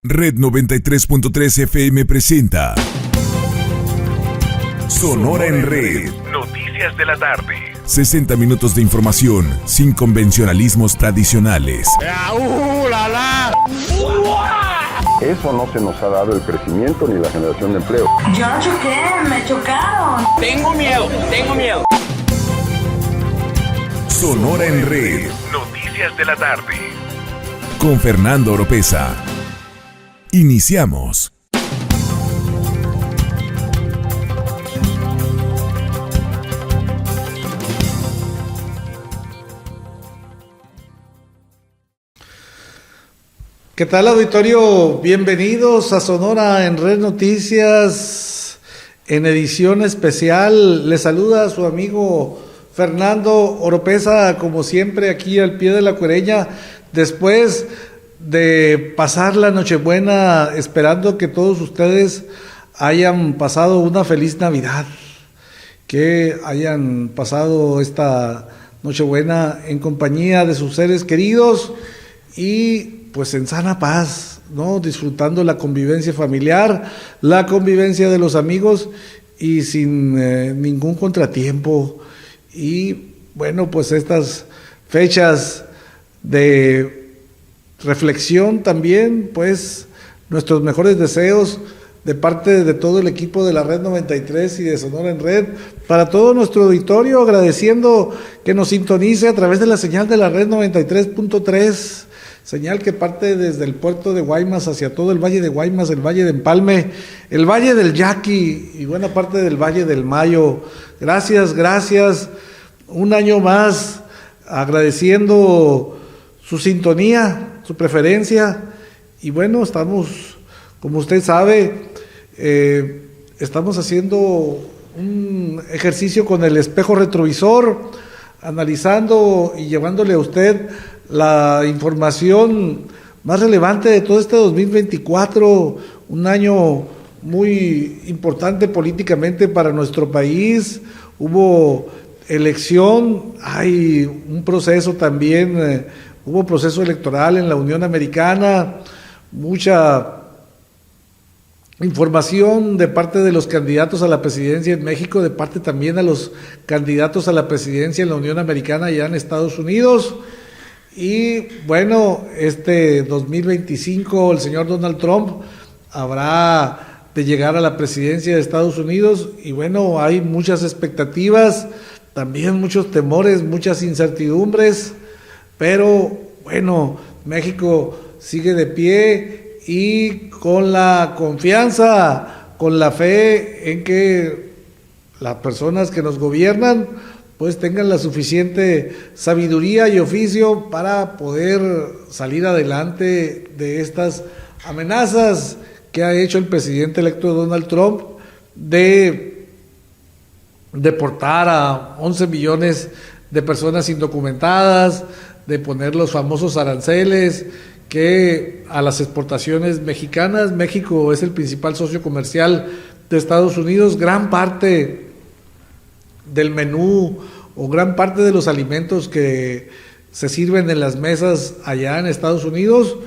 Red 93.3 FM presenta Sonora en Red. Noticias de la tarde. 60 minutos de información sin convencionalismos tradicionales. Eso no se nos ha dado el crecimiento ni la generación de empleo. Yo no choqué, me chocaron. Tengo miedo. Sonora en Red. Noticias de la tarde. Con Fernando Oropesa. Iniciamos. ¿Qué tal, auditorio? Bienvenidos a Sonora en Red Noticias en edición especial. Les saluda su amigo Fernando Oropesa, como siempre, aquí al pie de la cuereña, después de pasar la Nochebuena, esperando que todos ustedes hayan pasado una feliz Navidad, que hayan pasado esta Nochebuena en compañía de sus seres queridos y pues en sana paz, ¿no? Disfrutando la convivencia familiar, la convivencia de los amigos y sin ningún contratiempo. Y bueno, pues estas fechas de reflexión también, pues nuestros mejores deseos de parte de todo el equipo de la Red 93 y de Sonora en Red, para todo nuestro auditorio, agradeciendo que nos sintonice a través de la señal de la Red 93.3, señal que parte desde el puerto de Guaymas hacia todo el Valle de Guaymas, el Valle de Empalme, el Valle del Yaqui y buena parte del Valle del Mayo. Gracias, un año más, agradeciendo su sintonía, su preferencia, y bueno, estamos, como usted sabe, estamos haciendo un ejercicio con el espejo retrovisor, analizando y llevándole a usted la información más relevante de todo este 2024, un año muy importante políticamente para nuestro país. Hubo elección, hay un proceso también, hubo proceso electoral en la Unión Americana, mucha información de parte de los candidatos a la presidencia en México, de parte también a los candidatos a la presidencia en la Unión Americana allá en Estados Unidos. Y bueno, este 2025 el señor Donald Trump habrá de llegar a la presidencia de Estados Unidos y bueno, hay muchas expectativas, también muchos temores, muchas incertidumbres, pero bueno, México sigue de pie y con la confianza, con la fe en que las personas que nos gobiernan pues tengan la suficiente sabiduría y oficio para poder salir adelante de estas amenazas que ha hecho el presidente electo Donald Trump de deportar a 11 millones de personas indocumentadas, de poner los famosos aranceles que a las exportaciones mexicanas. México es el principal socio comercial de Estados Unidos. Gran parte del menú o gran parte de los alimentos que se sirven en las mesas allá en Estados Unidos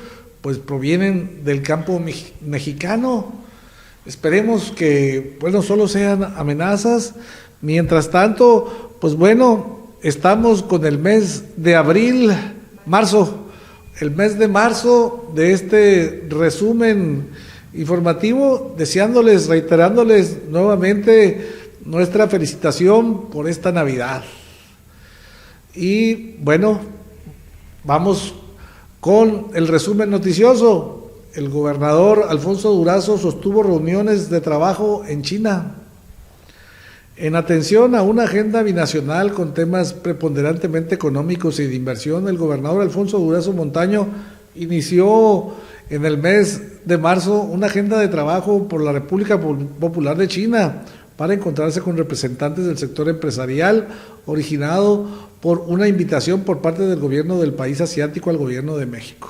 pues provienen del campo mexicano. Esperemos que bueno, solo sean amenazas. Mientras tanto, pues bueno, estamos con el mes de marzo, el mes de marzo de este resumen informativo, reiterándoles nuevamente nuestra felicitación por esta Navidad. Y bueno, vamos con el resumen noticioso. El gobernador Alfonso Durazo sostuvo reuniones de trabajo en China. En atención a una agenda binacional con temas preponderantemente económicos y de inversión, el gobernador Alfonso Durazo Montaño inició en el mes de marzo una agenda de trabajo por la República Popular de China para encontrarse con representantes del sector empresarial, originado por una invitación por parte del gobierno del país asiático al gobierno de México.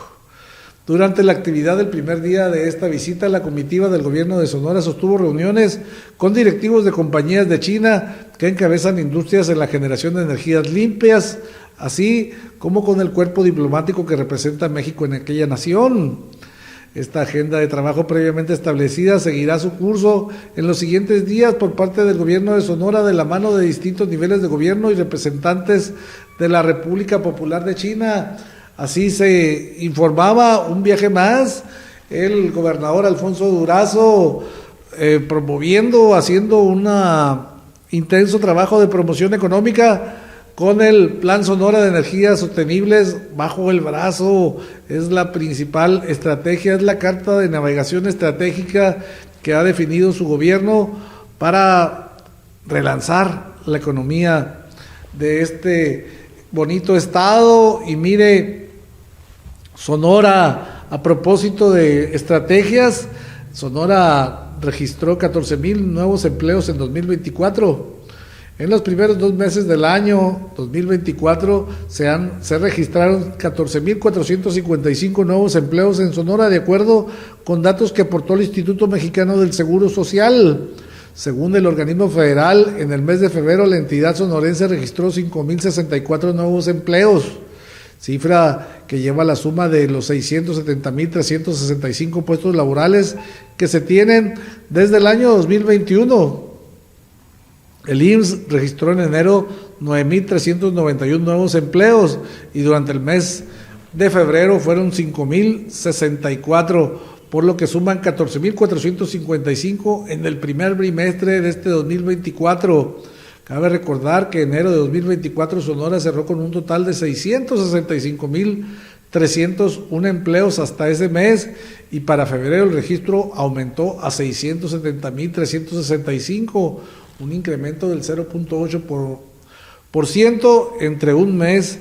Durante la actividad del primer día de esta visita, la comitiva del gobierno de Sonora sostuvo reuniones con directivos de compañías de China que encabezan industrias en la generación de energías limpias, así como con el cuerpo diplomático que representa a México en aquella nación. Esta agenda de trabajo previamente establecida seguirá su curso en los siguientes días por parte del gobierno de Sonora, de la mano de distintos niveles de gobierno y representantes de la República Popular de China. Así se informaba. Un viaje más, el gobernador Alfonso Durazo haciendo un intenso trabajo de promoción económica con el Plan Sonora de Energías Sostenibles bajo el brazo. Es la principal estrategia, es la carta de navegación estratégica que ha definido su gobierno para relanzar la economía de este bonito estado. Y mire, Sonora, a propósito de estrategias, Sonora registró 14,000 nuevos empleos en 2024. En los primeros 2 meses del año 2024 se registraron 14,455 nuevos empleos en Sonora, de acuerdo con datos que aportó el Instituto Mexicano del Seguro Social. Según el organismo federal, en el mes de febrero la entidad sonorense registró 5,064 nuevos empleos, cifra que lleva la suma de los 670,365 puestos laborales que se tienen desde el año 2021. El IMSS registró en enero 9,391 nuevos empleos y durante el mes de febrero fueron 5,064, por lo que suman 14,455 en el primer trimestre de este 2024. Cabe recordar que enero de 2024 Sonora cerró con un total de 665,301 empleos hasta ese mes, y para febrero el registro aumentó a 670,365, un incremento del 0.8% entre un mes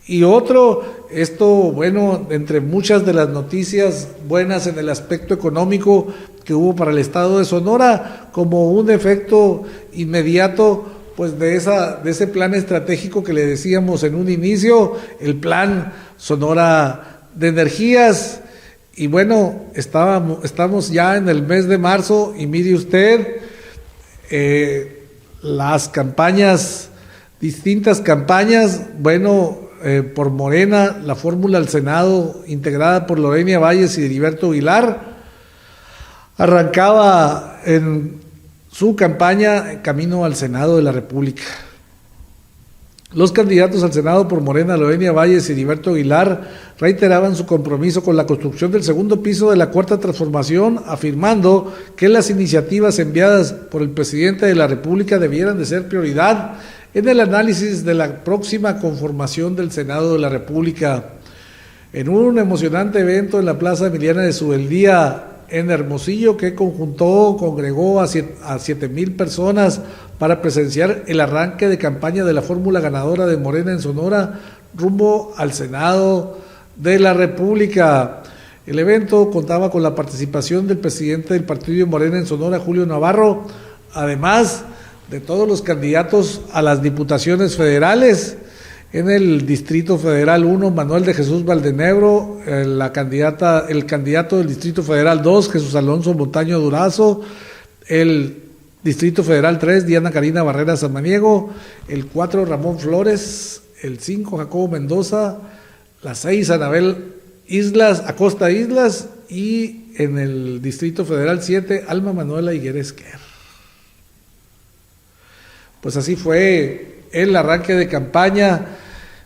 y otro. Esto, bueno, entre muchas de las noticias buenas en el aspecto económico que hubo para el estado de Sonora, como un efecto inmediato pues de ese plan estratégico que le decíamos en un inicio, el Plan Sonora de Energías. Y bueno, estamos ya en el mes de marzo y mire usted, las campañas, distintas campañas, bueno, por Morena, la fórmula al Senado, integrada por Lorena Valles y Heriberto Aguilar, arrancaba en su campaña camino al Senado de la República. Los candidatos al Senado por Morena, Lorena Valles y Heriberto Aguilar, reiteraban su compromiso con la construcción del segundo piso de la Cuarta Transformación, afirmando que las iniciativas enviadas por el presidente de la República debieran de ser prioridad en el análisis de la próxima conformación del Senado de la República. En un emocionante evento en la Plaza Emiliana de Subeldía, en Hermosillo, que congregó a 7,000 personas para presenciar el arranque de campaña de la fórmula ganadora de Morena en Sonora rumbo al Senado de la República. El evento contaba con la participación del presidente del partido Morena en Sonora, Julio Navarro, además de todos los candidatos a las diputaciones federales. En el Distrito Federal 1, Manuel de Jesús Valdenebro, el candidato del Distrito Federal 2, Jesús Alonso Montaño Durazo, el Distrito Federal 3, Diana Karina Barrera Samaniego, el 4, Ramón Flores, el 5, Jacobo Mendoza, la 6, Anabel Acosta Islas, y en el Distrito Federal 7, Alma Manuela Higuera Esquer. Pues así fue el arranque de campaña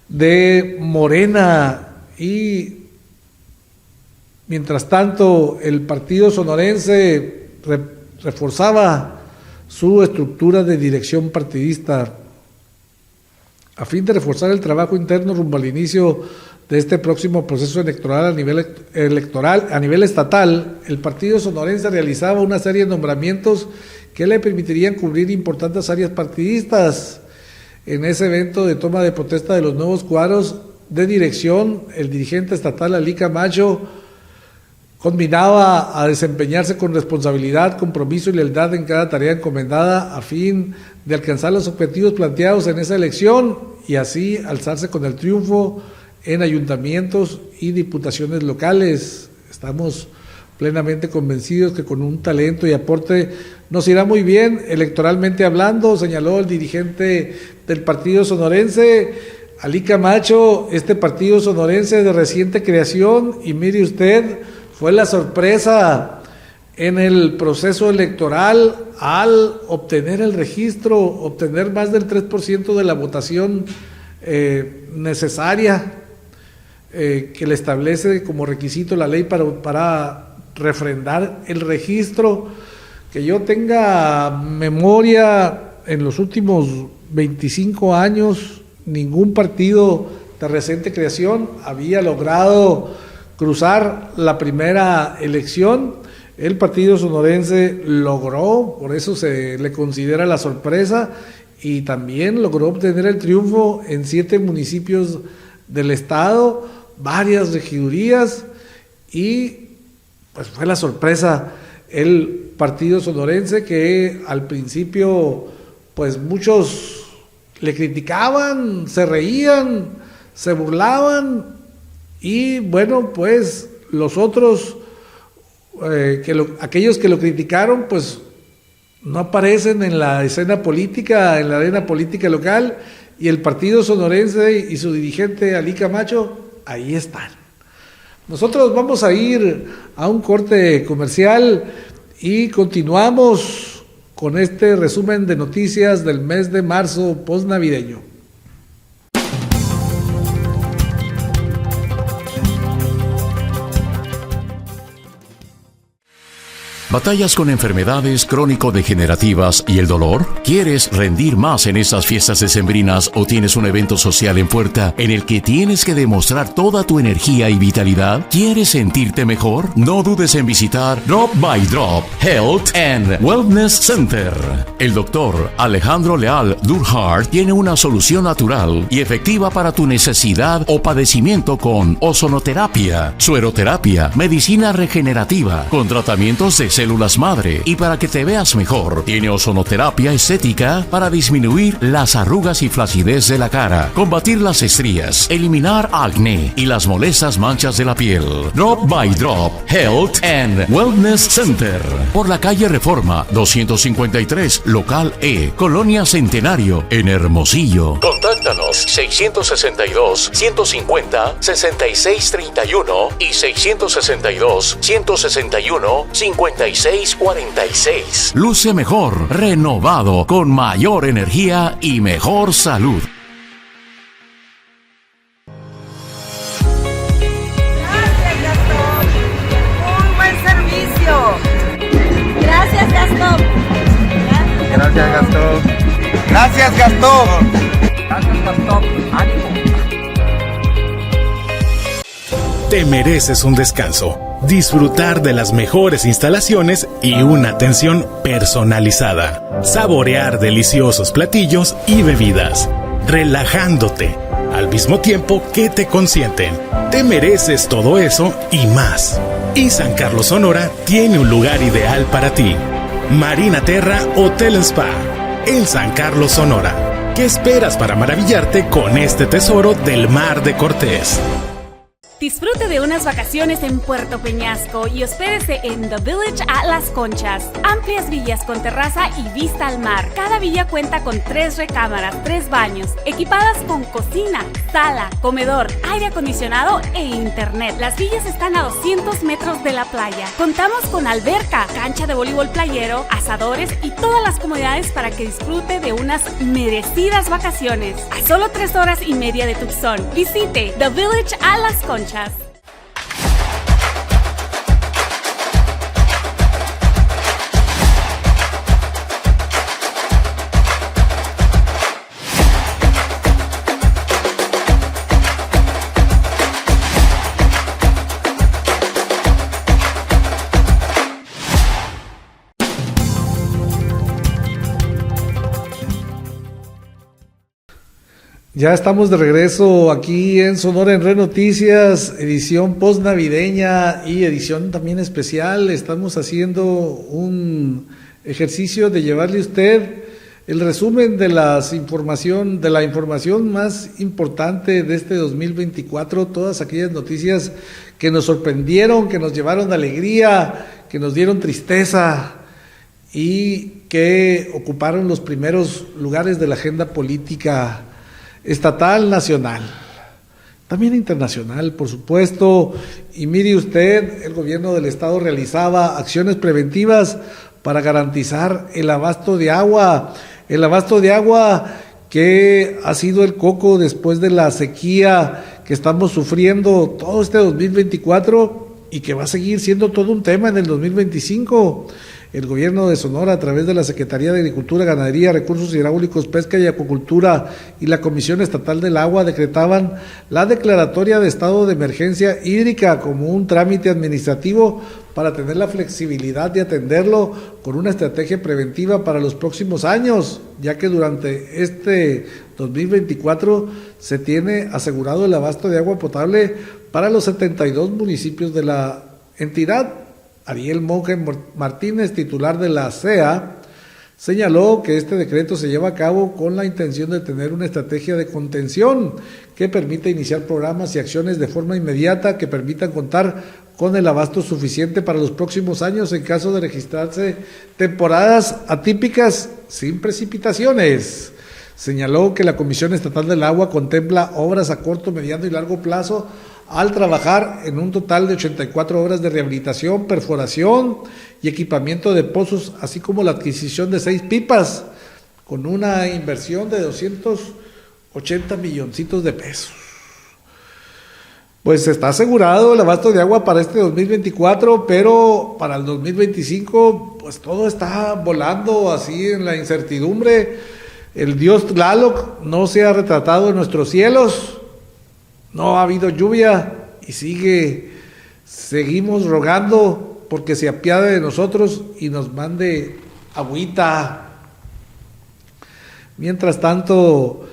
de Morena, y mientras tanto el partido sonorense reforzaba su estructura de dirección partidista a fin de reforzar el trabajo interno rumbo al inicio de este próximo proceso electoral a nivel estatal. El partido sonorense realizaba una serie de nombramientos que le permitirían cubrir importantes áreas partidistas. En ese evento de toma de protesta de los nuevos cuadros de dirección, el dirigente estatal Alí Camacho combinaba a desempeñarse con responsabilidad, compromiso y lealtad en cada tarea encomendada a fin de alcanzar los objetivos planteados en esa elección y así alzarse con el triunfo en ayuntamientos y diputaciones locales. Estamos plenamente convencidos que con un talento y aporte nos irá muy bien electoralmente hablando, señaló el dirigente del partido sonorense, Alí Camacho. Este partido sonorense de reciente creación, y mire usted, fue la sorpresa en el proceso electoral al obtener el registro, obtener más del 3% de la votación necesaria que le establece como requisito la ley para refrendar el registro. Que yo tenga memoria, en los últimos 25 años ningún partido de reciente creación había logrado cruzar la primera elección. El partido sonorense logró, por eso se le considera la sorpresa, y también logró obtener el triunfo en 7 municipios del estado, varias regidurías, y pues fue la sorpresa el partido sonorense, que al principio pues muchos le criticaban, se reían, se burlaban, y bueno, pues los otros, aquellos que lo criticaron, pues no aparecen en la escena política, en la arena política local, y el partido sonorense y su dirigente Alí Camacho, ahí están. Nosotros vamos a ir a un corte comercial y continuamos con este resumen de noticias del mes de marzo postnavideño. ¿Batallas con enfermedades crónico-degenerativas y el dolor? ¿Quieres rendir más en estas fiestas decembrinas o tienes un evento social en puerta en el que tienes que demostrar toda tu energía y vitalidad? ¿Quieres sentirte mejor? No dudes en visitar Drop by Drop Health and Wellness Center. El doctor Alejandro Leal Durhart tiene una solución natural y efectiva para tu necesidad o padecimiento con ozonoterapia, sueroterapia, medicina regenerativa, con tratamientos de células madre, y para que te veas mejor, tiene ozonoterapia estética para disminuir las arrugas y flacidez de la cara, combatir las estrías, eliminar acné y las molestas manchas de la piel. Drop by Drop Health and Wellness Center, por la calle Reforma 253, local E, Colonia Centenario, en Hermosillo. Contáctanos 662-150-6631 y 662-161-5646. Luce mejor, renovado, con mayor energía y mejor salud. Gracias, Gastón. Un buen servicio. Gracias, Gastón. Gracias, Gastón. Gracias, Gastón. Gracias, Gastón. Ánimo. Te mereces un descanso, disfrutar de las mejores instalaciones y una atención personalizada, saborear deliciosos platillos y bebidas, relajándote, al mismo tiempo que te consienten. Te mereces todo eso y más. Y San Carlos Sonora tiene un lugar ideal para ti. Marina Terra Hotel Spa, en San Carlos Sonora. ¿Qué esperas para maravillarte con este tesoro del Mar de Cortés? Disfrute de unas vacaciones en Puerto Peñasco y hospédese en The Village at Las Conchas. Amplias villas con terraza y vista al mar. Cada villa cuenta con 3 recámaras, 3 baños, equipadas con cocina, sala, comedor, aire acondicionado e internet. Las villas están a 200 metros de la playa. Contamos con alberca, cancha de voleibol playero, asadores y todas las comodidades para que disfrute de unas merecidas vacaciones. A solo 3 horas y media de Tucson. Visite The Village at Las Conchas. Ya estamos de regreso aquí en Sonora en Red Noticias, edición postnavideña y edición también especial. Estamos haciendo un ejercicio de llevarle a usted el resumen de la información más importante de este 2024, todas aquellas noticias que nos sorprendieron, que nos llevaron alegría, que nos dieron tristeza y que ocuparon los primeros lugares de la agenda política estatal, nacional. también internacional, por supuesto. Y mire usted, el gobierno del estado realizaba acciones preventivas para garantizar el abasto de agua que ha sido el coco después de la sequía que estamos sufriendo todo este 2024 y que va a seguir siendo todo un tema en el 2025. El gobierno de Sonora, a través de la Secretaría de Agricultura, Ganadería, Recursos Hidráulicos, Pesca y Acuacultura y la Comisión Estatal del Agua, decretaban la declaratoria de estado de emergencia hídrica como un trámite administrativo para tener la flexibilidad de atenderlo con una estrategia preventiva para los próximos años, ya que durante este 2024 se tiene asegurado el abasto de agua potable para los 72 municipios de la entidad. Ariel Monge Martínez, titular de la CEA, señaló que este decreto se lleva a cabo con la intención de tener una estrategia de contención que permita iniciar programas y acciones de forma inmediata que permitan contar con el abasto suficiente para los próximos años en caso de registrarse temporadas atípicas sin precipitaciones. Señaló que la Comisión Estatal del Agua contempla obras a corto, mediano y largo plazo al trabajar en un total de 84 obras de rehabilitación, perforación y equipamiento de pozos, así como la adquisición de 6 pipas, con una inversión de 280 milloncitos de pesos. Pues está asegurado el abasto de agua para este 2024, pero para el 2025, pues todo está volando así en la incertidumbre. El dios Tlaloc no se ha retratado en nuestros cielos. No ha habido lluvia y seguimos rogando porque se apiade de nosotros y nos mande agüita. Mientras tanto,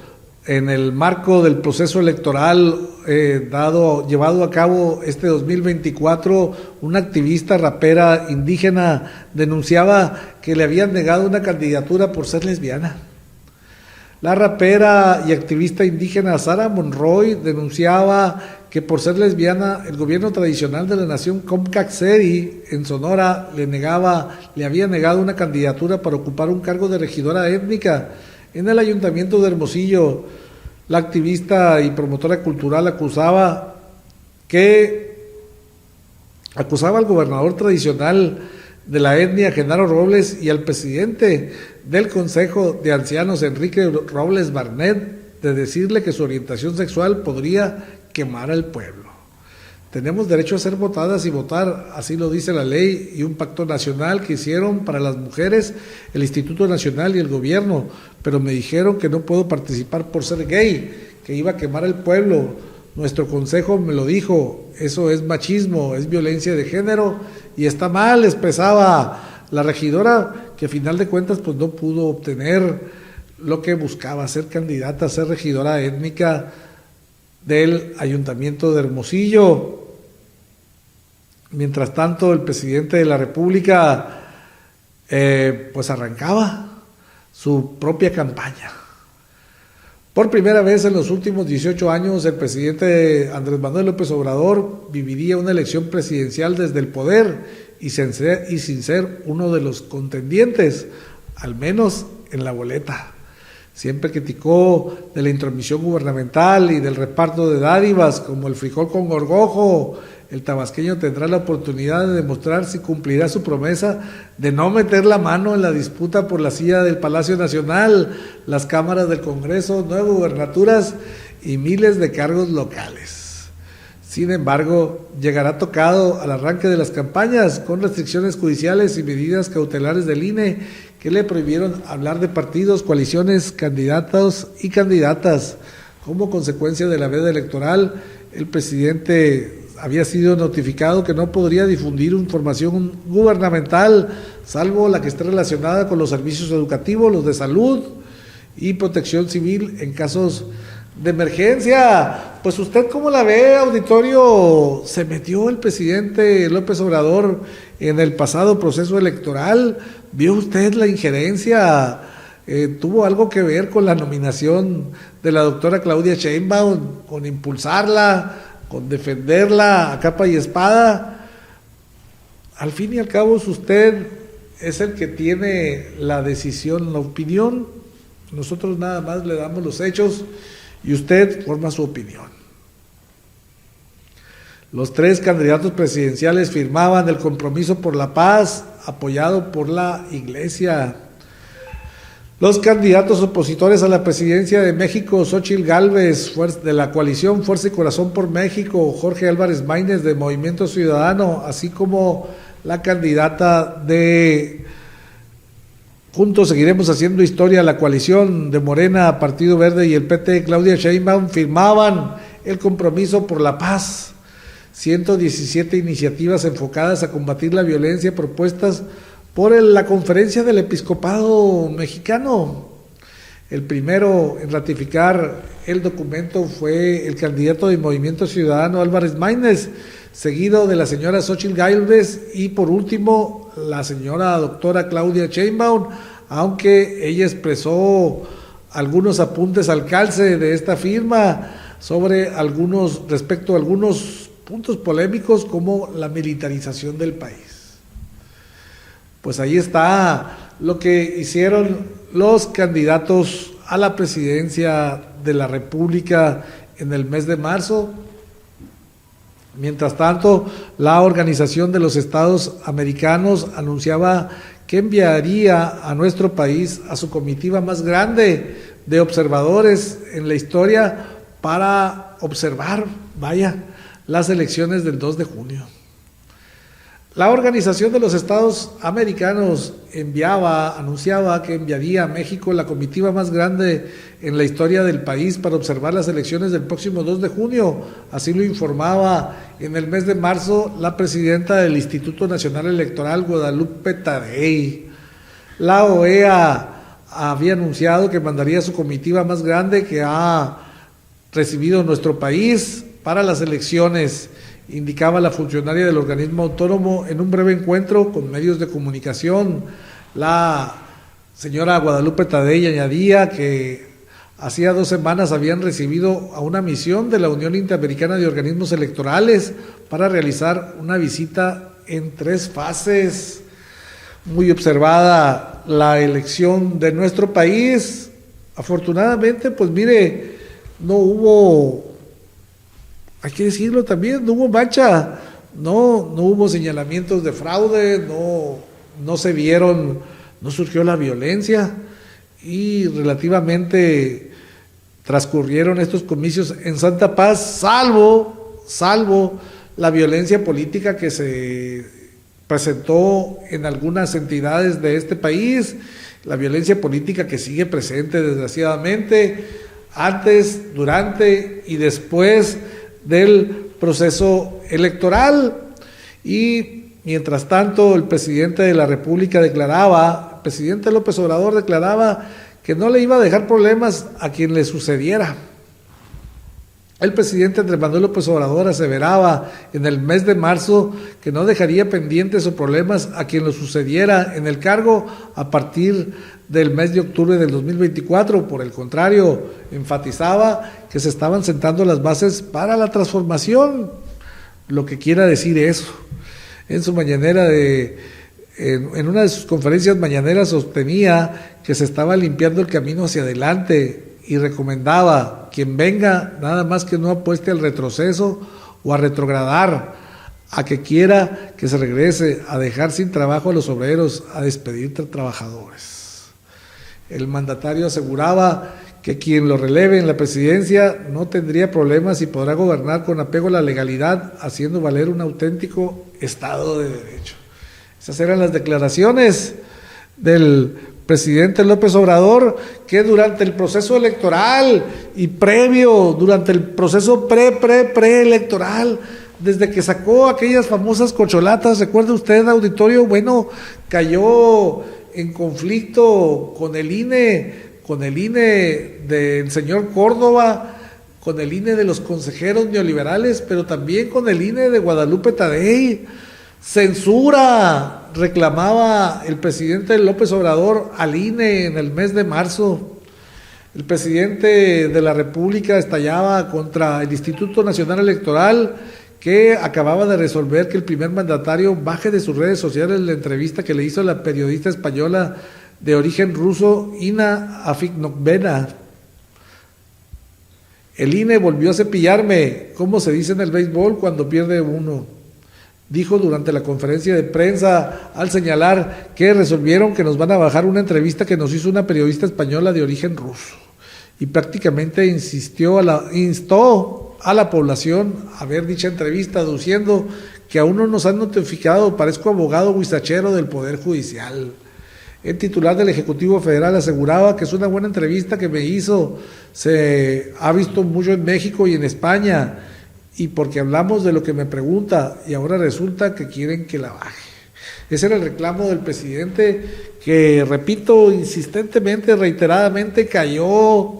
en el marco del proceso electoral llevado a cabo este 2024, una activista rapera indígena denunciaba que le habían negado una candidatura por ser lesbiana. La rapera y activista indígena Sara Monroy denunciaba que por ser lesbiana el gobierno tradicional de la nación Comcaxeri en Sonora le había negado una candidatura para ocupar un cargo de regidora étnica en el ayuntamiento de Hermosillo. La activista y promotora cultural acusaba al gobernador tradicional de la etnia, Genaro Robles, y al presidente del Consejo de Ancianos, Enrique Robles Barnett, de decirle que su orientación sexual podría quemar al pueblo. Tenemos derecho a ser votadas y votar, así lo dice la ley y un pacto nacional que hicieron para las mujeres el Instituto Nacional y el gobierno, pero me dijeron que no puedo participar por ser gay, que iba a quemar al pueblo. Nuestro consejo me lo dijo, eso es machismo, es violencia de género y está mal, expresaba la regidora, que a final de cuentas pues no pudo obtener lo que buscaba, ser candidata a ser regidora étnica del Ayuntamiento de Hermosillo. Mientras tanto, el presidente de la República pues arrancaba su propia campaña. Por primera vez en los últimos 18 años, el presidente Andrés Manuel López Obrador viviría una elección presidencial desde el poder y sin ser uno de los contendientes, al menos en la boleta. Siempre criticó de la intromisión gubernamental y del reparto de dádivas como el frijol con gorgojo. El tabasqueño tendrá la oportunidad de demostrar si cumplirá su promesa de no meter la mano en la disputa por la silla del Palacio Nacional, las cámaras del Congreso, 9 gubernaturas y miles de cargos locales. Sin embargo, llegará tocado al arranque de las campañas con restricciones judiciales y medidas cautelares del INE que le prohibieron hablar de partidos, coaliciones, candidatos y candidatas. Como consecuencia de la veda electoral, el presidente había sido notificado que no podría difundir información gubernamental, salvo la que esté relacionada con los servicios educativos, los de salud y protección civil en casos de emergencia. Pues usted, ¿cómo la ve, auditorio? Se metió el presidente López Obrador en el pasado proceso electoral. ¿Vio usted la injerencia? ¿Tuvo algo que ver con la nominación de la doctora Claudia Sheinbaum, con impulsarla, con defenderla a capa y espada? Al fin y al cabo, usted es el que tiene la decisión, la opinión. Nosotros nada más le damos los hechos y usted forma su opinión. Los 3 candidatos presidenciales firmaban el compromiso por la paz, apoyado por la Iglesia. Los candidatos opositores a la presidencia de México, Xóchitl Gálvez, de la coalición Fuerza y Corazón por México, Jorge Álvarez Maínez, de Movimiento Ciudadano, así como la candidata de Juntos Seguiremos Haciendo Historia, la coalición de Morena, Partido Verde y el PT, Claudia Sheinbaum, firmaban el compromiso por la paz. 117 iniciativas enfocadas a combatir la violencia propuestas por la Conferencia del Episcopado Mexicano. El primero en ratificar el documento fue el candidato de Movimiento Ciudadano Álvarez Maínez, seguido de la señora Xóchitl Gálvez y por último la señora doctora Claudia Sheinbaum, aunque ella expresó algunos apuntes al calce de esta firma respecto a algunos puntos polémicos como la militarización del país. Pues ahí está lo que hicieron los candidatos a la presidencia de la República en el mes de marzo. Mientras tanto, la Organización de los Estados Americanos anunciaba que enviaría a nuestro país a su comitiva más grande de observadores en la historia para observar, las elecciones del 2 de junio. La Organización de los Estados Americanos anunciaba que enviaría a México la comitiva más grande en la historia del país para observar las elecciones del próximo 2 de junio. Así lo informaba en el mes de marzo la presidenta del Instituto Nacional Electoral, Guadalupe Tadei. La OEA había anunciado que mandaría su comitiva más grande que ha recibido nuestro país para las elecciones, indicaba la funcionaria del organismo autónomo en un breve encuentro con medios de comunicación. La señora Guadalupe Tadei añadía que hacía 2 semanas habían recibido a una misión de la Unión Interamericana de Organismos Electorales para realizar una visita en 3 fases. Muy observada la elección de nuestro país. Afortunadamente, pues mire, no hubo, hay que decirlo también, no hubo mancha, no hubo señalamientos de fraude, no se vieron, no surgió la violencia y relativamente transcurrieron estos comicios en santa paz, salvo la violencia política que se presentó en algunas entidades de este país, la violencia política que sigue presente desgraciadamente antes, durante y después del proceso electoral. Y mientras tanto el presidente de la República el presidente López Obrador declaraba que no le iba a dejar problemas a quien le sucediera. El presidente Andrés Manuel López Obrador aseveraba en el mes de marzo que no dejaría pendientes o problemas a quien lo sucediera en el cargo a partir del mes de octubre del 2024. Por el contrario, enfatizaba que se estaban sentando las bases para la transformación, lo que quiera decir eso. En su mañanera en una de sus conferencias mañaneras sostenía que se estaba limpiando el camino hacia adelante y recomendaba quien venga nada más que no apueste al retroceso o a retrogradar, a que quiera que se regrese a dejar sin trabajo a los obreros, a despedir a trabajadores. El mandatario aseguraba que quien lo releve en la presidencia no tendría problemas y podrá gobernar con apego a la legalidad, haciendo valer un auténtico Estado de Derecho. Esas eran las declaraciones del presidente López Obrador, que durante el proceso electoral y durante el proceso preelectoral, desde que sacó aquellas famosas corcholatas, recuerda usted, auditorio, cayó en conflicto con el INE del señor Córdoba, con el INE de los consejeros neoliberales, pero también con el INE de Guadalupe Tadei. Censura reclamaba el presidente López Obrador al INE en el mes de marzo. El presidente de la República estallaba contra el Instituto Nacional Electoral, que acababa de resolver que el primer mandatario baje de sus redes sociales la entrevista que le hizo la periodista española de origen ruso Ina Afiknovena. El INE volvió a cepillarme, como se dice en el béisbol cuando pierde uno. Dijo durante la conferencia de prensa al señalar que resolvieron que nos van a bajar una entrevista que nos hizo una periodista española de origen ruso. Y prácticamente instó a la población a ver dicha entrevista, aduciendo que aún no nos han notificado, parezco abogado huizachero del Poder Judicial. El titular del Ejecutivo Federal aseguraba que es una buena entrevista que me hizo, se ha visto mucho en México y en España, y porque hablamos de lo que me pregunta, y ahora resulta que quieren que la baje. Ese era el reclamo del presidente, que, repito, insistentemente, reiteradamente cayó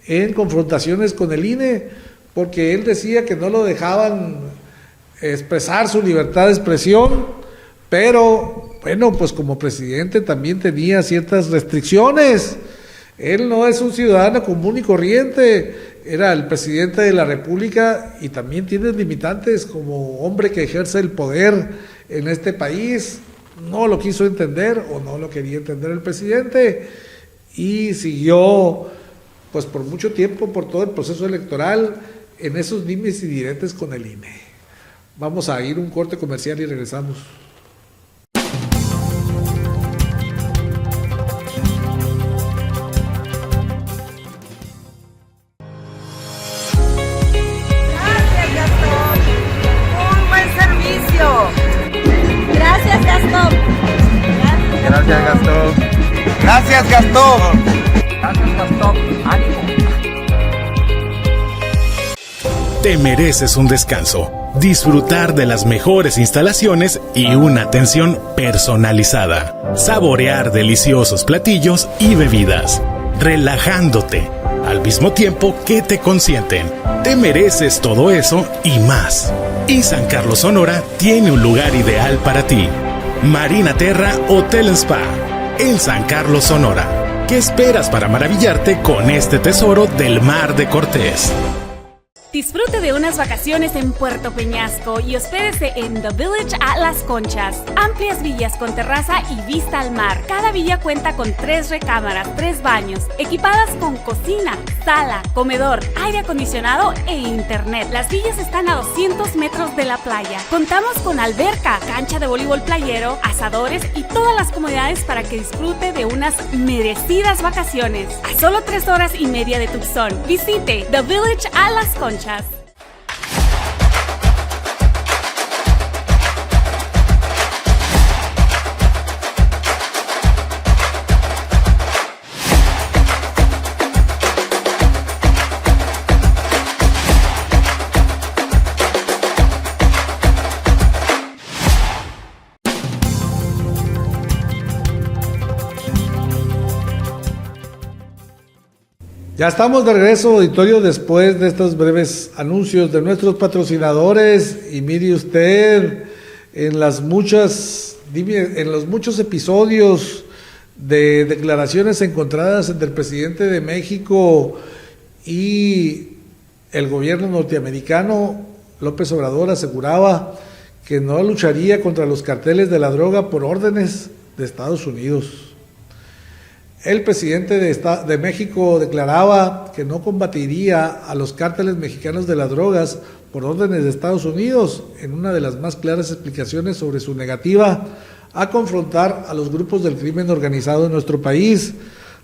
en confrontaciones con el INE, porque él decía que no lo dejaban expresar su libertad de expresión, pero bueno, pues como presidente también tenía ciertas restricciones. Él no es un ciudadano común y corriente, era el presidente de la República y también tiene limitantes como hombre que ejerce el poder en este país. No lo quiso entender o no lo quería entender el presidente y siguió pues por mucho tiempo, por todo el proceso electoral, en esos dimes y diretes con el INE. Vamos a ir a un corte comercial y regresamos. Gracias, Gastón. Gracias, Gastón. Gracias, Gastón. Gracias, Gastón. Ánimo. Te mereces un descanso, disfrutar de las mejores instalaciones y una atención personalizada, saborear deliciosos platillos y bebidas, relajándote, al mismo tiempo que te consienten. Te mereces todo eso y más. Y San Carlos Sonora tiene un lugar ideal para ti. Marina Terra Hotel & Spa, en San Carlos Sonora. ¿Qué esperas para maravillarte con este tesoro del Mar de Cortés? Disfrute de unas vacaciones en Puerto Peñasco y hospédese en The Village at Las Conchas. Amplias villas con terraza y vista al mar. Cada villa cuenta con 3 recámaras, 3 baños, equipadas con cocina, sala, comedor, aire acondicionado e internet. Las villas están a 200 metros de la playa. Contamos con alberca, cancha de voleibol playero, asadores y todas las comodidades para que disfrute de unas merecidas vacaciones. A solo 3 horas y media de Tucson. Visite The Village at Las Conchas. Ya estamos de regreso, auditorio, después de estos breves anuncios de nuestros patrocinadores. Y mire usted, en los muchos episodios de declaraciones encontradas entre el presidente de México y el gobierno norteamericano, López Obrador aseguraba que no lucharía contra los carteles de la droga por órdenes de Estados Unidos. El presidente de México declaraba que no combatiría a los cárteles mexicanos de las drogas por órdenes de Estados Unidos, en una de las más claras explicaciones sobre su negativa a confrontar a los grupos del crimen organizado en nuestro país.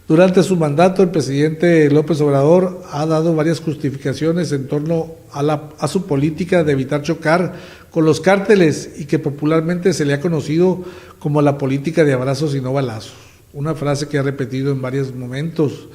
Durante su mandato, el presidente López Obrador ha dado varias justificaciones en torno a su política de evitar chocar con los cárteles y que popularmente se le ha conocido como la política de abrazos y no balazos. Una frase que ha repetido en varios momentos.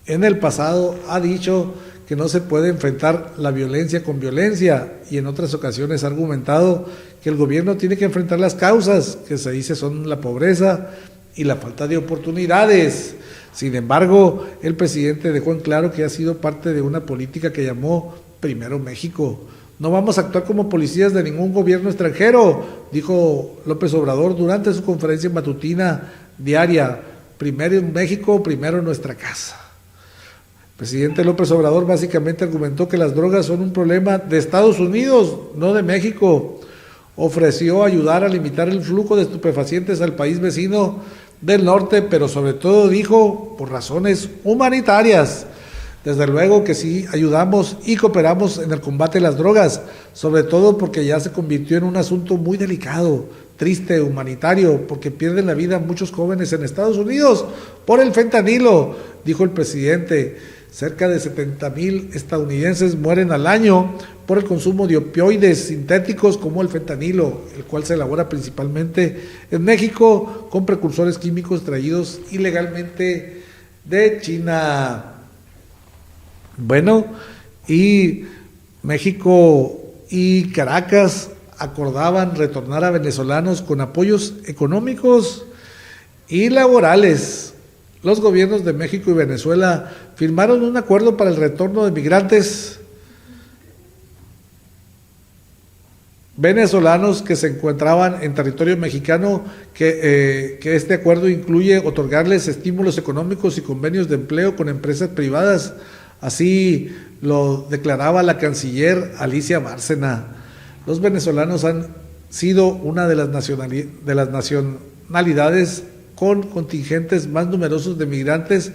En el pasado ha dicho que no se puede enfrentar la violencia con violencia y en otras ocasiones ha argumentado que el gobierno tiene que enfrentar las causas, que se dice son la pobreza y la falta de oportunidades. Sin embargo, el presidente dejó en claro que ha sido parte de una política que llamó Primero México. No vamos a actuar como policías de ningún gobierno extranjero, dijo López Obrador durante su conferencia matutina diaria. Primero en México, primero en nuestra casa. El presidente López Obrador básicamente argumentó que las drogas son un problema de Estados Unidos, no de México. Ofreció ayudar a limitar el flujo de estupefacientes al país vecino del norte, pero sobre todo dijo por razones humanitarias. Desde luego que sí, ayudamos y cooperamos en el combate a las drogas, sobre todo porque ya se convirtió en un asunto muy delicado, triste, humanitario, porque pierden la vida muchos jóvenes en Estados Unidos por el fentanilo, dijo el presidente. Cerca de 70,000 estadounidenses mueren al año por el consumo de opioides sintéticos como el fentanilo, el cual se elabora principalmente en México con precursores químicos traídos ilegalmente de China. Bueno, y México y Caracas acordaban retornar a venezolanos con apoyos económicos y laborales. Los gobiernos de México y Venezuela firmaron un acuerdo para el retorno de migrantes venezolanos que se encontraban en territorio mexicano, que este acuerdo incluye otorgarles estímulos económicos y convenios de empleo con empresas privadas. Así lo declaraba la canciller Alicia Bárcena. Los venezolanos han sido una de las nacionalidades con contingentes más numerosos de migrantes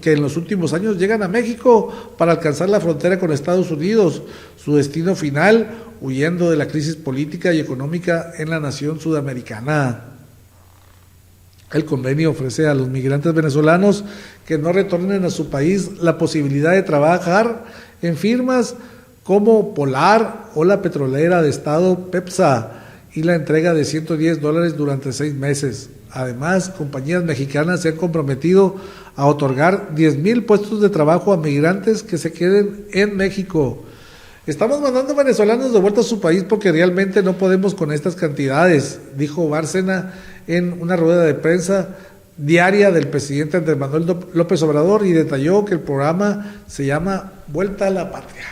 que en los últimos años llegan a México para alcanzar la frontera con Estados Unidos, su destino final, huyendo de la crisis política y económica en la nación sudamericana. El convenio ofrece a los migrantes venezolanos que no retornen a su país la posibilidad de trabajar en firmas como Polar o la petrolera de Estado Pepsa y la entrega de $110 durante 6 meses. Además, compañías mexicanas se han comprometido a otorgar 10,000 puestos de trabajo a migrantes que se queden en México. Estamos mandando venezolanos de vuelta a su país porque realmente no podemos con estas cantidades, dijo Bárcena en una rueda de prensa diaria del presidente Andrés Manuel López Obrador, y detalló que el programa se llama Vuelta a la Patria.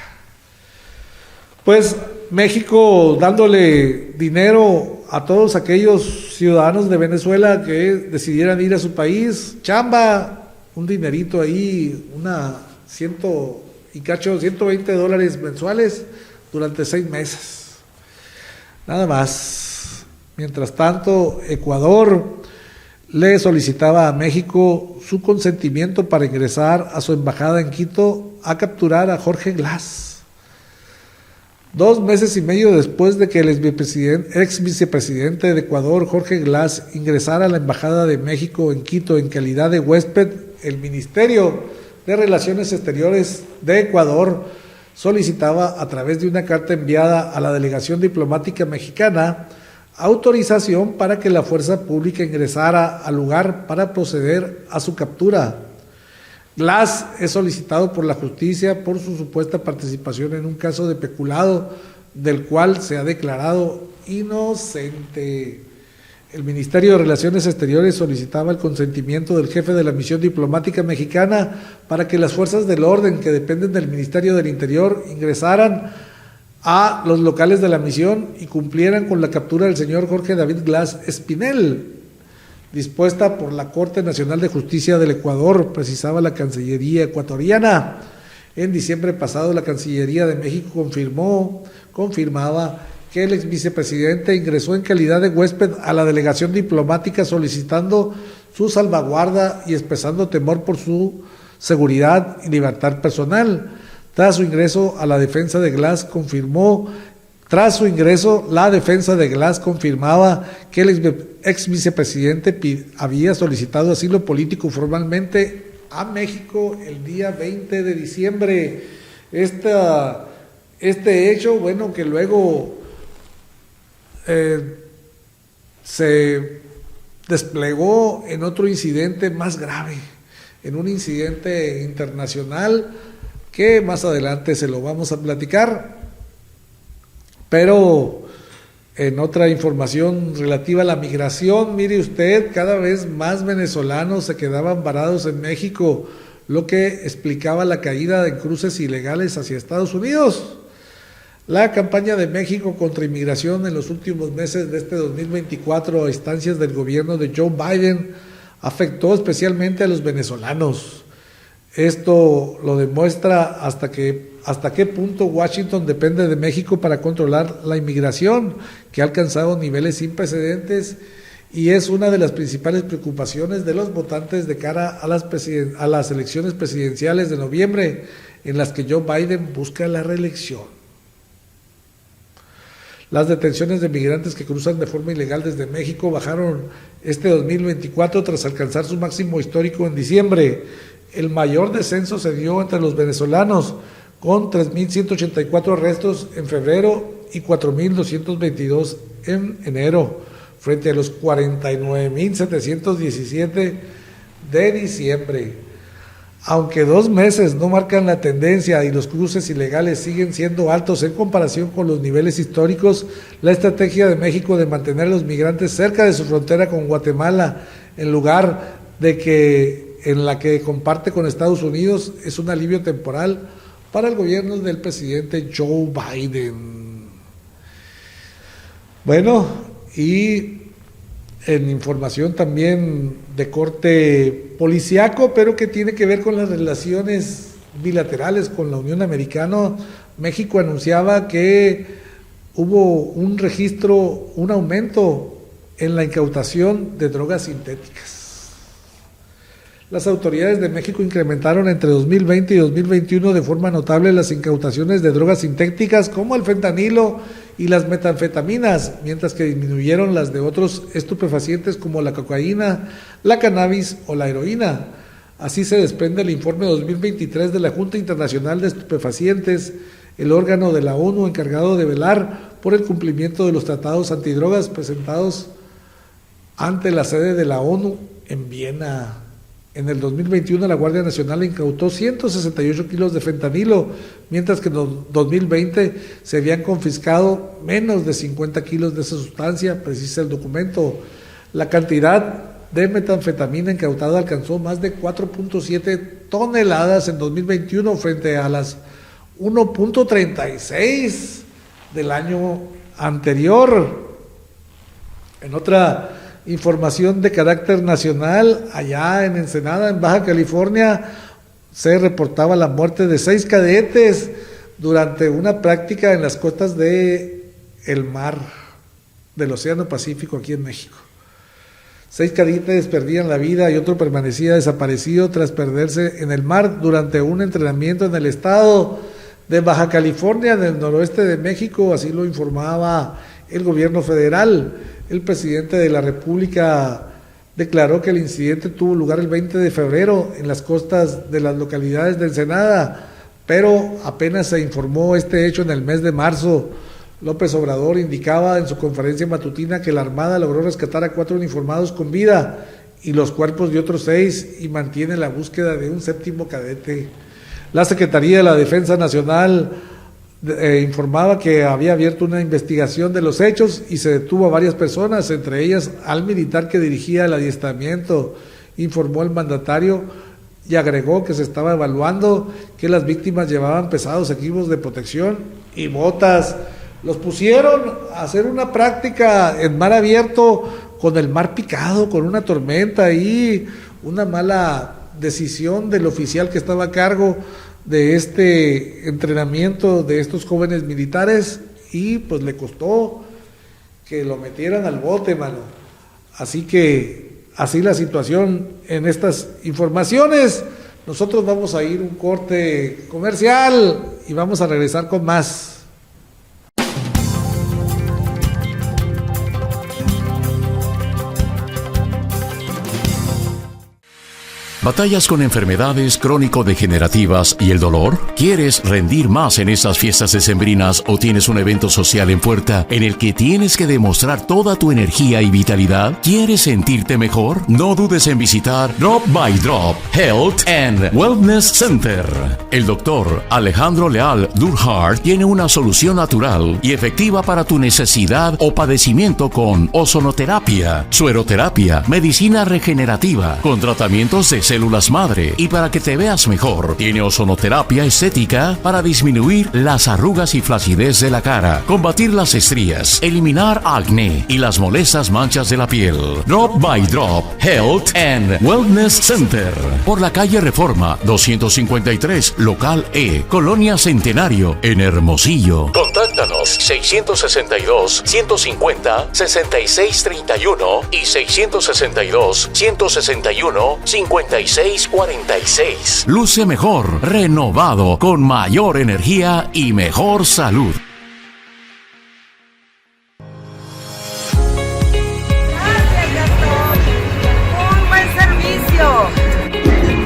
Pues México dándole dinero a todos aquellos ciudadanos de Venezuela que decidieran ir a su país, chamba, un dinerito ahí, $120 mensuales durante 6 meses. Nada más. Mientras tanto, Ecuador le solicitaba a México su consentimiento para ingresar a su embajada en Quito a capturar a Jorge Glass. 2 meses y medio después de que el ex vicepresidente de Ecuador, Jorge Glass, ingresara a la Embajada de México en Quito en calidad de huésped, el Ministerio de Relaciones Exteriores de Ecuador solicitaba a través de una carta enviada a la delegación diplomática mexicana autorización para que la fuerza pública ingresara al lugar para proceder a su captura. Glass es solicitado por la justicia por su supuesta participación en un caso de peculado del cual se ha declarado inocente. El Ministerio de Relaciones Exteriores solicitaba el consentimiento del jefe de la misión diplomática mexicana para que las fuerzas del orden que dependen del Ministerio del Interior ingresaran a los locales de la misión y cumplieran con la captura del señor Jorge David Glass Espinel, dispuesta por la Corte Nacional de Justicia del Ecuador, precisaba la Cancillería ecuatoriana. En diciembre pasado, la Cancillería de México confirmaba que el ex vicepresidente ingresó en calidad de huésped a la delegación diplomática solicitando su salvaguarda y expresando temor por su seguridad y libertad personal. Tras su ingreso, la defensa de Glass confirmaba que el ex vicepresidente había solicitado asilo político formalmente a México el día 20 de diciembre. Este hecho, bueno, que luego se desplegó en otro incidente más grave, en un incidente internacional que más adelante se lo vamos a platicar. Pero en otra información relativa a la migración, mire usted, cada vez más venezolanos se quedaban varados en México, lo que explicaba la caída de cruces ilegales hacia Estados Unidos. La campaña de México contra inmigración en los últimos meses de este 2024 a instancias del gobierno de Joe Biden afectó especialmente a los venezolanos. Esto lo demuestra hasta qué punto Washington depende de México para controlar la inmigración, que ha alcanzado niveles sin precedentes y es una de las principales preocupaciones de los votantes de cara a las elecciones presidenciales de noviembre, en las que Joe Biden busca la reelección. Las detenciones de migrantes que cruzan de forma ilegal desde México bajaron este 2024 tras alcanzar su máximo histórico en diciembre. El mayor descenso se dio entre los venezolanos, con 3.184 arrestos en febrero y 4.222 en enero, frente a los 49.717 de diciembre. Aunque 2 meses no marcan la tendencia y los cruces ilegales siguen siendo altos en comparación con los niveles históricos, la estrategia de México de mantener a los migrantes cerca de su frontera con Guatemala, en lugar de que en la que comparte con Estados Unidos, es un alivio temporal para el gobierno del presidente Joe Biden. Bueno, y en información también de corte policiaco, pero que tiene que ver con las relaciones bilaterales con la Unión Americana, México anunciaba que hubo un aumento en la incautación de drogas sintéticas. Las autoridades de México incrementaron entre 2020 y 2021 de forma notable las incautaciones de drogas sintéticas como el fentanilo y las metanfetaminas, mientras que disminuyeron las de otros estupefacientes como la cocaína, la cannabis o la heroína. Así se desprende el informe 2023 de la Junta Internacional de Estupefacientes, el órgano de la ONU encargado de velar por el cumplimiento de los tratados antidrogas presentados ante la sede de la ONU en Viena. En el 2021 la Guardia Nacional incautó 168 kilos de fentanilo, mientras que en 2020 se habían confiscado menos de 50 kilos de esa sustancia, precisa el documento. La cantidad de metanfetamina incautada alcanzó más de 4.7 toneladas en 2021 frente a las 1.36 del año anterior. En otra información de carácter nacional, allá en Ensenada, en Baja California, se reportaba la muerte de 6 cadetes durante una práctica en las costas del mar del Océano Pacífico aquí en México. 6 cadetes perdían la vida y otro permanecía desaparecido tras perderse en el mar durante un entrenamiento en el estado de Baja California, en el noroeste de México, así lo informaba el gobierno federal. El presidente de la República declaró que el incidente tuvo lugar el 20 de febrero en las costas de las localidades de Ensenada, pero apenas se informó este hecho en el mes de marzo. López Obrador indicaba en su conferencia matutina que la Armada logró rescatar a 4 uniformados con vida y los cuerpos de otros 6 y mantiene la búsqueda de un 7º cadete. La Secretaría de la Defensa Nacional informaba que había abierto una investigación de los hechos y se detuvo a varias personas, entre ellas al militar que dirigía el adiestramiento, informó el mandatario, y agregó que se estaba evaluando que las víctimas llevaban pesados equipos de protección y botas. Los pusieron a hacer una práctica en mar abierto con el mar picado, con una tormenta y una mala decisión del oficial que estaba a cargo de este entrenamiento de estos jóvenes militares, y pues le costó que lo metieran al bote, mano. Así que así la situación en estas informaciones. Nosotros vamos a ir un corte comercial y vamos a regresar con más. ¿Batallas con enfermedades crónico-degenerativas y el dolor? ¿Quieres rendir más en estas fiestas decembrinas o tienes un evento social en puerta en el que tienes que demostrar toda tu energía y vitalidad? ¿Quieres sentirte mejor? No dudes en visitar Drop by Drop Health and Wellness Center. El doctor Alejandro Leal Durhart tiene una solución natural y efectiva para tu necesidad o padecimiento con ozonoterapia, sueroterapia, medicina regenerativa, con tratamientos de células madre y para que te veas mejor. Tiene ozonoterapia estética para disminuir las arrugas y flacidez de la cara, combatir las estrías, eliminar acné y las molestas manchas de la piel. Drop by Drop Health and Wellness Center, por la calle Reforma 253, local E, Colonia Centenario, en Hermosillo. Contáctanos 662-150-6631 y 662-161-5646. Luce mejor, renovado, con mayor energía y mejor salud.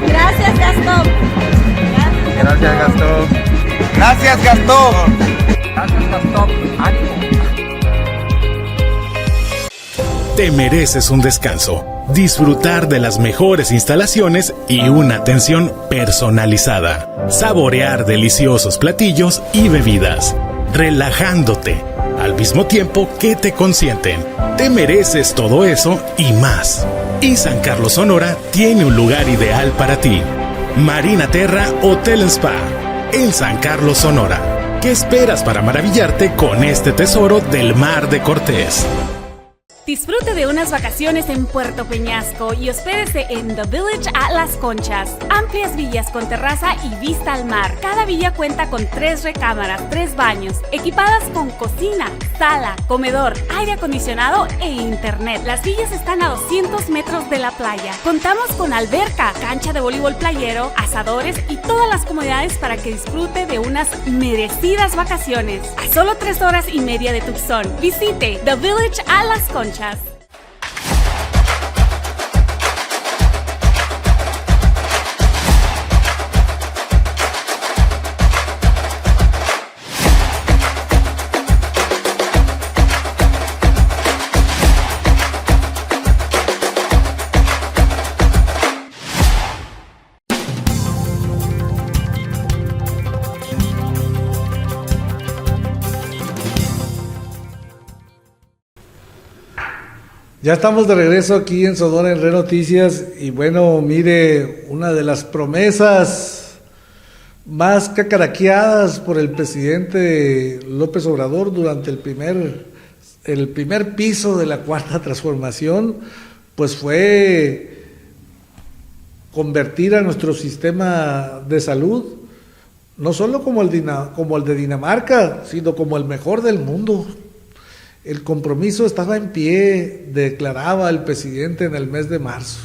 Gracias, Gastón. Gracias, Gastón. Gracias, Gastón. Gracias, Gastón. Ánimo. Te mereces un descanso, disfrutar de las mejores instalaciones y una atención personalizada, saborear deliciosos platillos y bebidas, relajándote, al mismo tiempo que te consienten. Te mereces todo eso y más. Y San Carlos Sonora tiene un lugar ideal para ti. Marina Terra Hotel & Spa, en San Carlos Sonora. ¿Qué esperas para maravillarte con este tesoro del Mar de Cortés? Disfrute de unas vacaciones en Puerto Peñasco y hospédese en The Village at Las Conchas. Amplias villas con terraza y vista al mar. Cada villa cuenta con 3 recámaras, 3 baños, equipadas con cocina, sala, comedor, aire acondicionado e internet. Las villas están a 200 metros de la playa. Contamos con alberca, cancha de voleibol playero, asadores y todas las comodidades para que disfrute de unas merecidas vacaciones. A solo 3 horas y media de Tucson. Visite The Village at Las Conchas. Ya estamos de regreso aquí en Sonora en Re Noticias y bueno, mire, una de las promesas más cacaraqueadas por el presidente López Obrador durante el primer piso de la Cuarta Transformación, pues fue convertir a nuestro sistema de salud, no solo como el de Dinamarca, sino como el mejor del mundo. El compromiso estaba en pie, declaraba el presidente en el mes de marzo.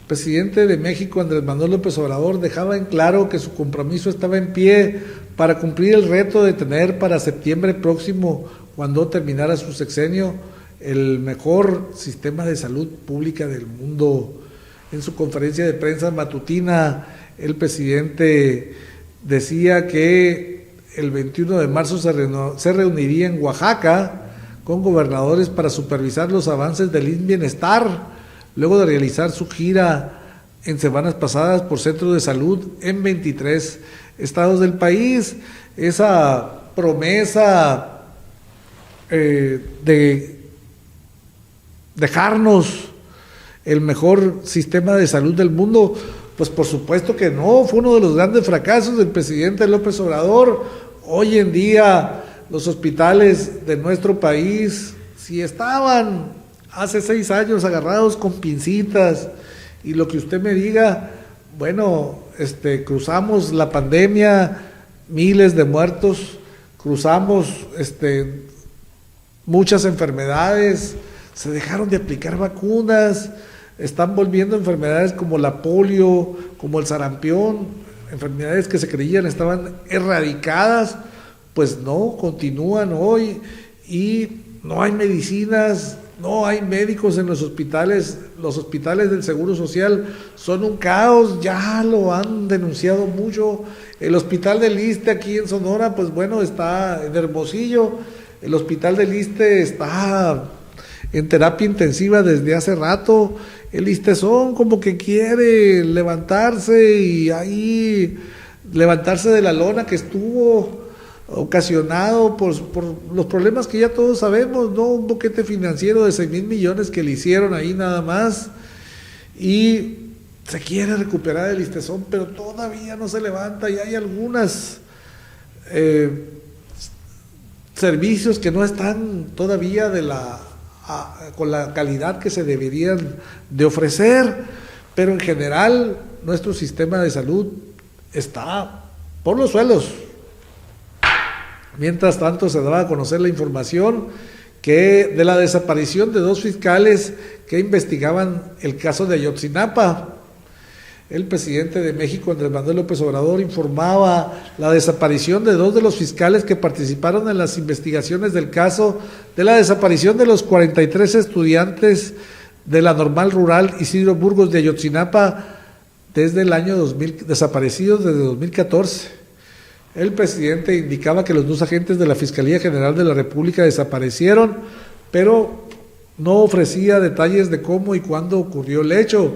El presidente de México, Andrés Manuel López Obrador, dejaba en claro que su compromiso estaba en pie para cumplir el reto de tener para septiembre próximo, cuando terminara su sexenio, el mejor sistema de salud pública del mundo. En su conferencia de prensa matutina, el presidente decía que el 21 de marzo se reuniría en Oaxaca con gobernadores para supervisar los avances del Bienestar, luego de realizar su gira en semanas pasadas por centros de salud en 23 estados del país. Esa promesa de dejarnos el mejor sistema de salud del mundo, pues por supuesto que no, fue uno de los grandes fracasos del presidente López Obrador. Hoy en día los hospitales de nuestro país, si estaban hace 6 años agarrados con pincitas y lo que usted me diga, bueno, cruzamos la pandemia, miles de muertos, cruzamos muchas enfermedades, se dejaron de aplicar vacunas, están volviendo enfermedades como la polio, como el sarampión, enfermedades que se creían estaban erradicadas, pues no, continúan hoy y no hay medicinas, no hay médicos en los hospitales del Seguro Social son un caos, ya lo han denunciado mucho. El hospital del ISSSTE aquí en Sonora, pues bueno, está en Hermosillo, el hospital del ISSSTE está en terapia intensiva desde hace rato. El ISSSTEZón como que quiere levantarse y ahí levantarse de la lona que estuvo ocasionado por los problemas que ya todos sabemos, ¿no? Un boquete financiero de 6,000 millones que le hicieron ahí nada más. Y se quiere recuperar el ISSSTESON, pero todavía no se levanta y hay algunas servicios que no están todavía con la calidad que se deberían de ofrecer, pero en general nuestro sistema de salud está por los suelos. Mientras tanto, se daba a conocer la información que de la desaparición de 2 fiscales que investigaban el caso de Ayotzinapa. El presidente de México, Andrés Manuel López Obrador, informaba la desaparición de 2 de los fiscales que participaron en las investigaciones del caso de la desaparición de los 43 estudiantes de la Normal Rural Isidro Burgos de Ayotzinapa desde el año 2000, desaparecidos desde 2014. El presidente indicaba que los 2 agentes de la Fiscalía General de la República desaparecieron, pero no ofrecía detalles de cómo y cuándo ocurrió el hecho.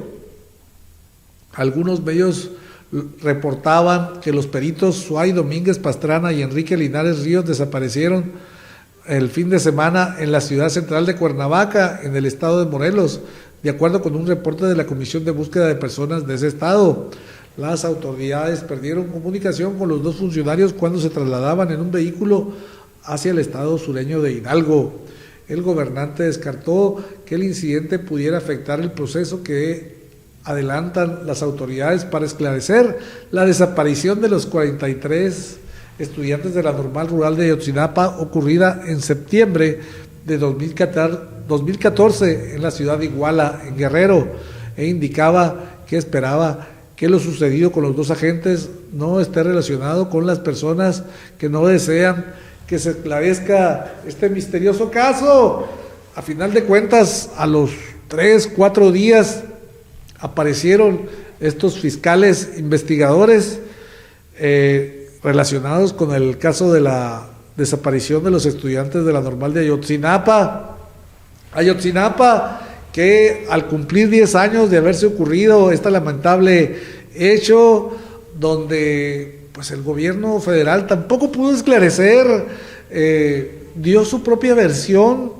Algunos medios reportaban que los peritos Suay Domínguez Pastrana y Enrique Linares Ríos desaparecieron el fin de semana en la ciudad central de Cuernavaca, en el estado de Morelos, de acuerdo con un reporte de la Comisión de Búsqueda de Personas de ese estado. Las autoridades perdieron comunicación con los 2 funcionarios cuando se trasladaban en un vehículo hacia el estado sureño de Hidalgo. El gobernante descartó que el incidente pudiera afectar el proceso que adelantan las autoridades para esclarecer la desaparición de los 43 estudiantes de la Normal Rural de Ayotzinapa ocurrida en septiembre de 2014 en la ciudad de Iguala, en Guerrero, e indicaba que esperaba que lo sucedido con los 2 agentes no esté relacionado con las personas que no desean que se esclarezca este misterioso caso. A final de cuentas, a los 3-4 días aparecieron estos fiscales investigadores relacionados con el caso de la desaparición de los estudiantes de la Normal de Ayotzinapa, que al cumplir 10 años de haberse ocurrido este lamentable hecho, donde pues el gobierno federal tampoco pudo esclarecer, dio su propia versión.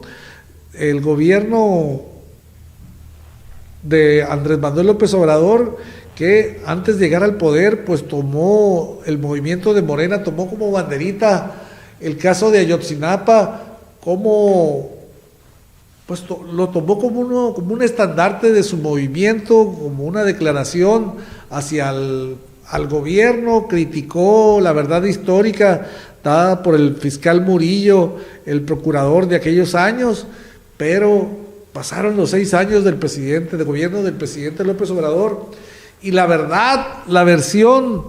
El gobierno de Andrés Manuel López Obrador, que antes de llegar al poder, pues tomó el movimiento de Morena, tomó como banderita el caso de Ayotzinapa, lo tomó como un estandarte de su movimiento, como una declaración hacia al gobierno. Criticó la verdad histórica dada por el fiscal Murillo, el procurador de aquellos años, pero pasaron los 6 años del gobierno del presidente López Obrador, y la verdad, la versión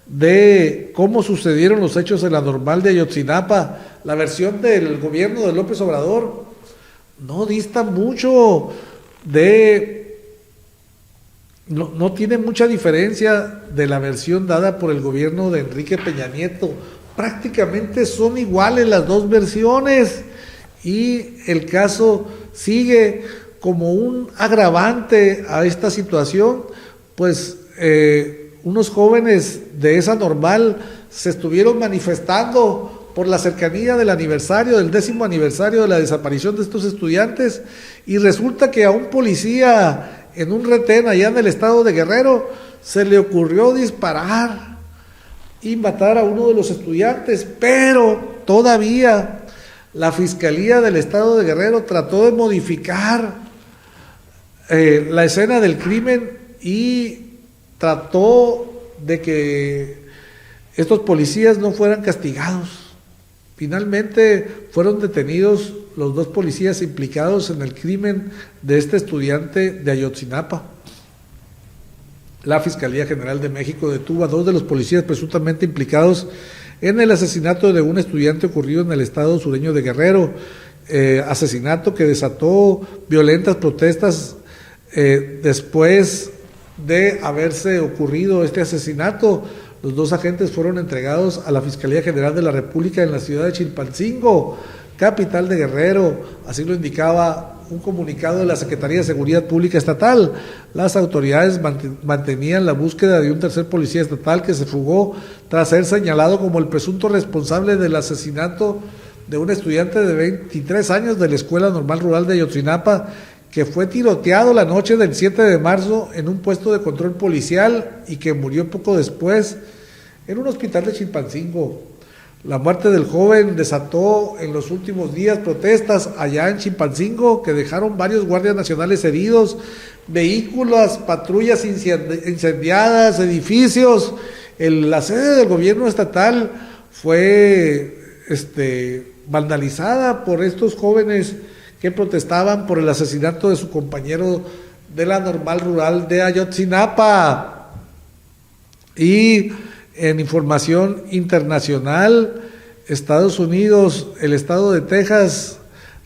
de cómo sucedieron los hechos en la Normal de Ayotzinapa, la versión del gobierno de López Obrador, no dista mucho no tiene mucha diferencia de la versión dada por el gobierno de Enrique Peña Nieto. Prácticamente son iguales las 2 versiones, y el caso sigue como un agravante a esta situación, pues unos jóvenes de esa Normal se estuvieron manifestando por la cercanía del 10º aniversario de la desaparición de estos estudiantes, y resulta que a un policía en un retén allá en el estado de Guerrero se le ocurrió disparar y matar a uno de los estudiantes, pero todavía la Fiscalía del estado de Guerrero trató de modificar la escena del crimen y trató de que estos policías no fueran castigados. Finalmente fueron detenidos los 2 policías implicados en el crimen de este estudiante de Ayotzinapa. La Fiscalía General de México detuvo a 2 de los policías presuntamente implicados en el asesinato de un estudiante ocurrido en el estado sureño de Guerrero, asesinato que desató violentas protestas después de haberse ocurrido este asesinato. Los 2 agentes fueron entregados a la Fiscalía General de la República en la ciudad de Chilpancingo, capital de Guerrero. Así lo indicaba un comunicado de la Secretaría de Seguridad Pública Estatal. Las autoridades mantenían la búsqueda de un tercer policía estatal que se fugó tras ser señalado como el presunto responsable del asesinato de un estudiante de 23 años de la Escuela Normal Rural de Ayotzinapa, que fue tiroteado la noche del 7 de marzo en un puesto de control policial y que murió poco después en un hospital de Chilpancingo. La muerte del joven desató en los últimos días protestas allá en Chilpancingo que dejaron varios guardias nacionales heridos, vehículos, patrullas incendiadas, edificios. La sede del gobierno estatal fue vandalizada por estos jóvenes que protestaban por el asesinato de su compañero de la Normal Rural de Ayotzinapa. Y en información internacional, Estados Unidos, el estado de Texas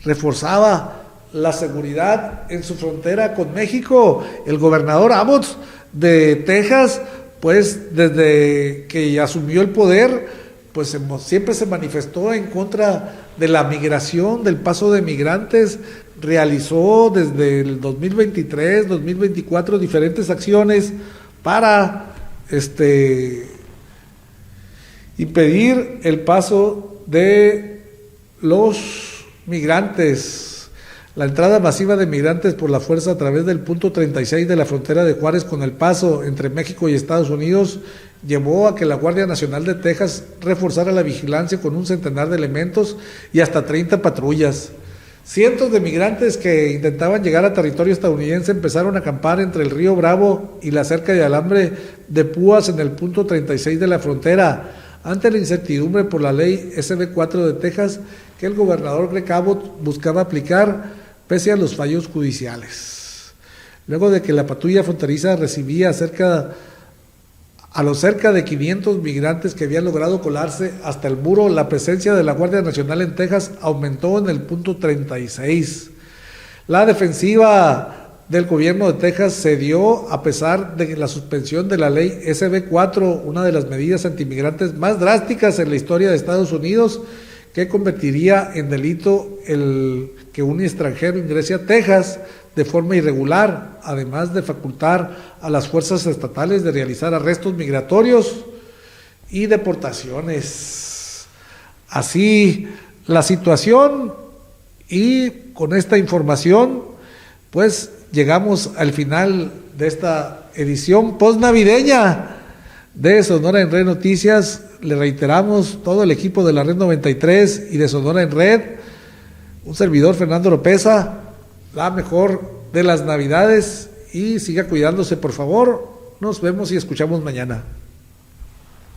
reforzaba la seguridad en su frontera con México. El gobernador Abbott de Texas, pues desde que asumió el poder, pues siempre se manifestó en contra de la migración, del paso de migrantes. Realizó desde el 2023, 2024 diferentes acciones para impedir el paso de los migrantes. La entrada masiva de migrantes por la fuerza a través del punto 36 de la frontera de Juárez con El Paso entre México y Estados Unidos llevó a que la Guardia Nacional de Texas reforzara la vigilancia con un centenar de elementos y hasta 30 patrullas. Cientos de migrantes que intentaban llegar a territorio estadounidense empezaron a acampar entre el río Bravo y la cerca de alambre de púas en el punto 36 de la frontera, ante la incertidumbre por la ley SB 4 de Texas que el gobernador Greg Abbott buscaba aplicar pese a los fallos judiciales. Luego de que la patrulla fronteriza recibía cerca de 500 migrantes que habían logrado colarse hasta el muro, la presencia de la Guardia Nacional en Texas aumentó en el punto 36. La defensiva del gobierno de Texas se dio a pesar de la suspensión de la ley SB 4, una de las medidas antimigrantes más drásticas en la historia de Estados Unidos, que convertiría en delito el que un extranjero ingrese a Texas de forma irregular, además de facultar a las fuerzas estatales de realizar arrestos migratorios y deportaciones. Así la situación, y con esta información pues llegamos al final de esta edición postnavideña de Sonora en Red Noticias. Le reiteramos, todo el equipo de la Red 93 y de Sonora en Red, un servidor Fernando Oropesa, la mejor de las Navidades, y siga cuidándose, por favor. Nos vemos y escuchamos mañana.